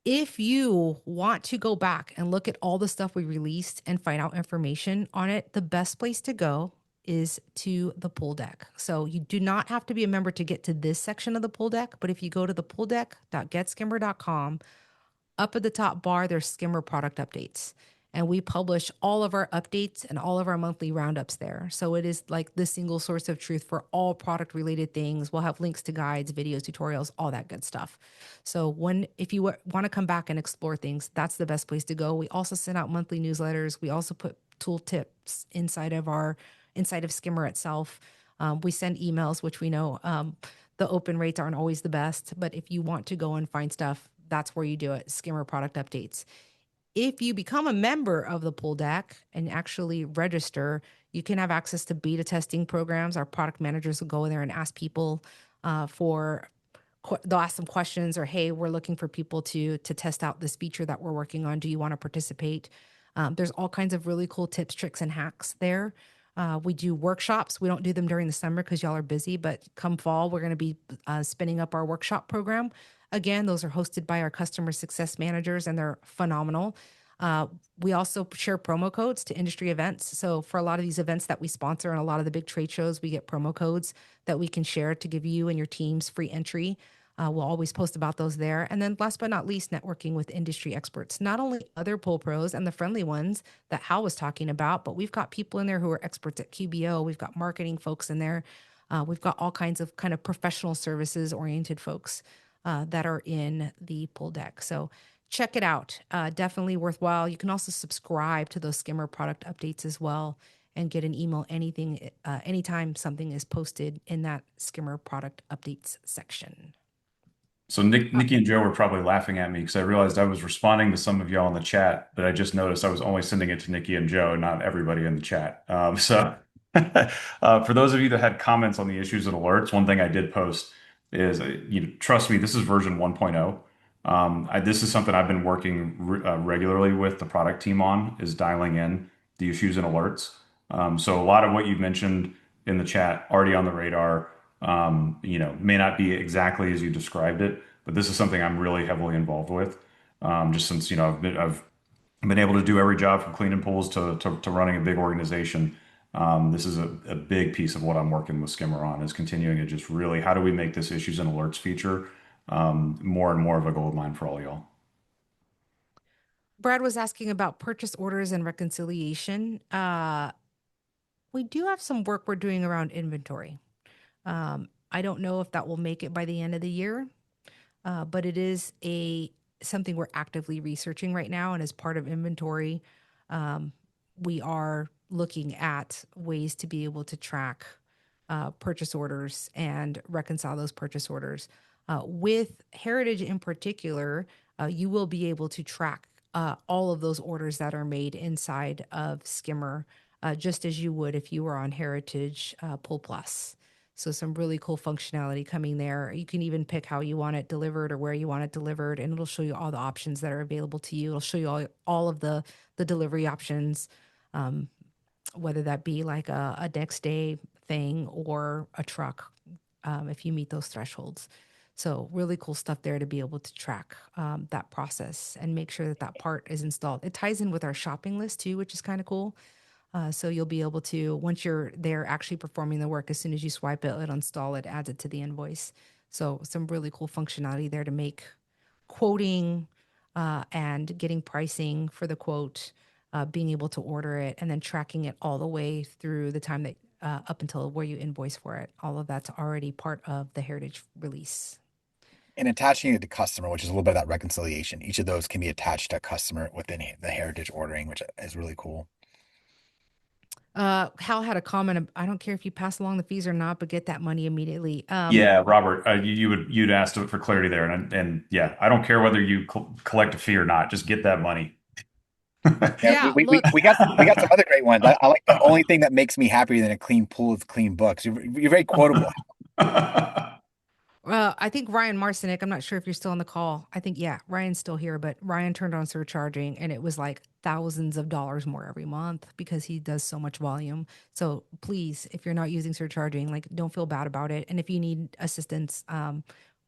If you want to go back and look at all the stuff we released and find out information on it, the best place to go is to the Pull Deck. So you do not have to be a member to get to this section of the Pull Deck, but if you go to the pulldeck.getskimmer.com, Up at the top bar, there's Skimmer product updates. And we publish all of our updates and all of our monthly roundups there. So it is like the single source of truth for all product related things. We'll have links to guides, videos, tutorials, all that good stuff. So if you want to come back and explore things, that's the best place to go. We also send out monthly newsletters. We also put tool tips inside of Skimmer itself. We send emails, which we know the open rates aren't always the best, but if you want to go and find stuff, that's where you do it. Skimmer product updates. If you become a member of the pool deck and actually register, you can have access to beta testing programs. Our product managers will go in there and ask people they'll ask them questions, or hey, we're looking for people to test out this feature that we're working on. Do you want to participate? There's all kinds of really cool tips, tricks, and hacks there. We do workshops. We don't do them during the summer because y'all are busy, but come fall, we're going to be spinning up our workshop program. Again, those are hosted by our customer success managers, and they're phenomenal. We also share promo codes to industry events. So for a lot of these events that we sponsor and a lot of the big trade shows, we get promo codes that we can share to give you and your teams free entry. We'll always post about those there. And then last but not least, networking with industry experts, not only other pool pros and the friendly ones that Hal was talking about, but we've got people in there who are experts at QBO. We've got marketing folks in there. We've got all kinds of kind of professional services oriented folks that are in the pool deck. So check it out. Definitely worthwhile. You can also subscribe to those Skimmer product updates as well and get an email anytime something is posted in that Skimmer product updates section. So Nikki and Joe were probably laughing at me because I realized I was responding to some of y'all in the chat, but I just noticed I was only sending it to Nikki and Joe, not everybody in the chat. For those of you that had comments on the issues and alerts, one thing I did post is, trust me, this is version 1.0. This is something I've been working regularly with the product team on, is dialing in the issues and alerts. So a lot of what you've mentioned in the chat already on the radar. May not be exactly as you described it, but this is something I'm really heavily involved with. Just since, I've been able to do every job from cleaning pools to running a big organization. This is a big piece of what I'm working with Skimmer on, is continuing to just really, how do we make this issues and alerts feature more and more of a gold mine for all y'all? Brad was asking about purchase orders and reconciliation. We do have some work we're doing around inventory. I don't know if that will make it by the end of the year, but it is something we're actively researching right now. And as part of inventory, we are looking at ways to be able to track purchase orders and reconcile those purchase orders. With Heritage in particular, you will be able to track all of those orders that are made inside of Skimmer, just as you would if you were on Heritage Pool Plus. So some really cool functionality coming there. You can even pick how you want it delivered or where you want it delivered, and it'll show you all the options that are available to you. It'll show you all of the delivery options, whether that be like a next day thing or a truck, if you meet those thresholds. So really cool stuff there to be able to track that process and make sure that that part is installed. It ties in with our shopping list too, which is kind of cool. So you'll be able to, once you're there actually performing the work, as soon as you swipe it, it'll install it, adds it to the invoice. So some really cool functionality there to make quoting and getting pricing for the quote, being able to order it, and then tracking it all the way through the time that up until where you invoice for it. All of that's already part of the Heritage release. And attaching it to customer, which is a little bit of that reconciliation. Each of those can be attached to a customer within the Heritage ordering, which is really cool. Hal had a comment. I don't care if you pass along the fees or not, but get that money immediately. Yeah, Robert, you'd asked for clarity there, and yeah, I don't care whether you collect a fee or not, just get that money. Yeah, Yeah, look, we got some other great ones. I like the only thing that makes me happier than a clean pool is clean books. You're very quotable. I think Ryan Marcinek, I'm not sure if you're still on the call. I think, yeah, Ryan's still here, but Ryan turned on surcharging and it was like thousands of dollars more every month because he does so much volume. So please, if you're not using surcharging, like don't feel bad about it. And if you need assistance,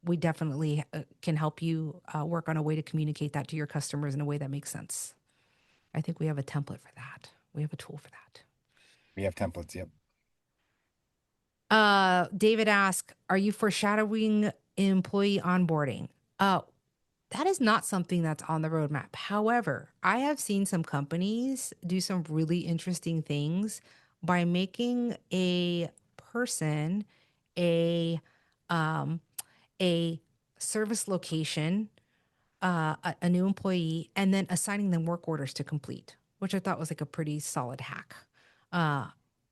we definitely can help you work on a way to communicate that to your customers in a way that makes sense. I think we have a template for that. We have a tool for that. We have templates. Yep. David asked, are you foreshadowing employee onboarding? that is not something that's on the roadmap. However, I have seen some companies do some really interesting things by making a person a um, a service location, a new employee, and then assigning them work orders to complete, which I thought was like a pretty solid hack. Uh,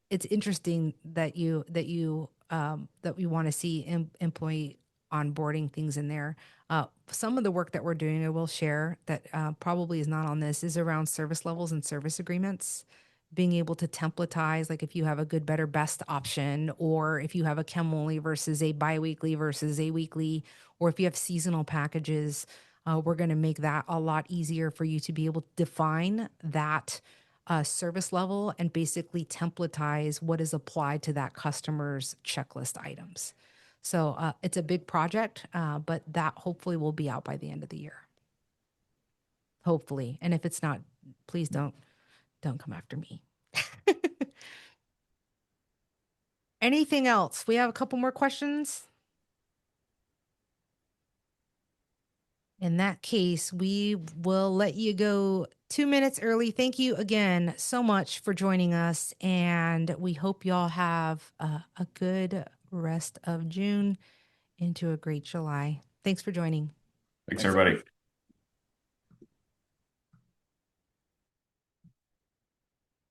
it's interesting that we want to see employee onboarding things in there. Some of the work that we're doing, I will share that probably is not on this, is around service levels and service agreements. Being able to templatize, like if you have a good, better, best option, or if you have a chem only versus a biweekly versus a weekly, or if you have seasonal packages, we're going to make that a lot easier for you to be able to define that service level and basically templatize what is applied to that customer's checklist items. So it's a big project, but that hopefully will be out by the end of the year. Hopefully. And if it's not, please don't come after me. Anything else? We have a couple more questions. In that case, we will let you go 2 minutes early. Thank you again so much for joining us. And we hope y'all have a good rest of June into a great July. Thanks for joining. Thanks, everybody.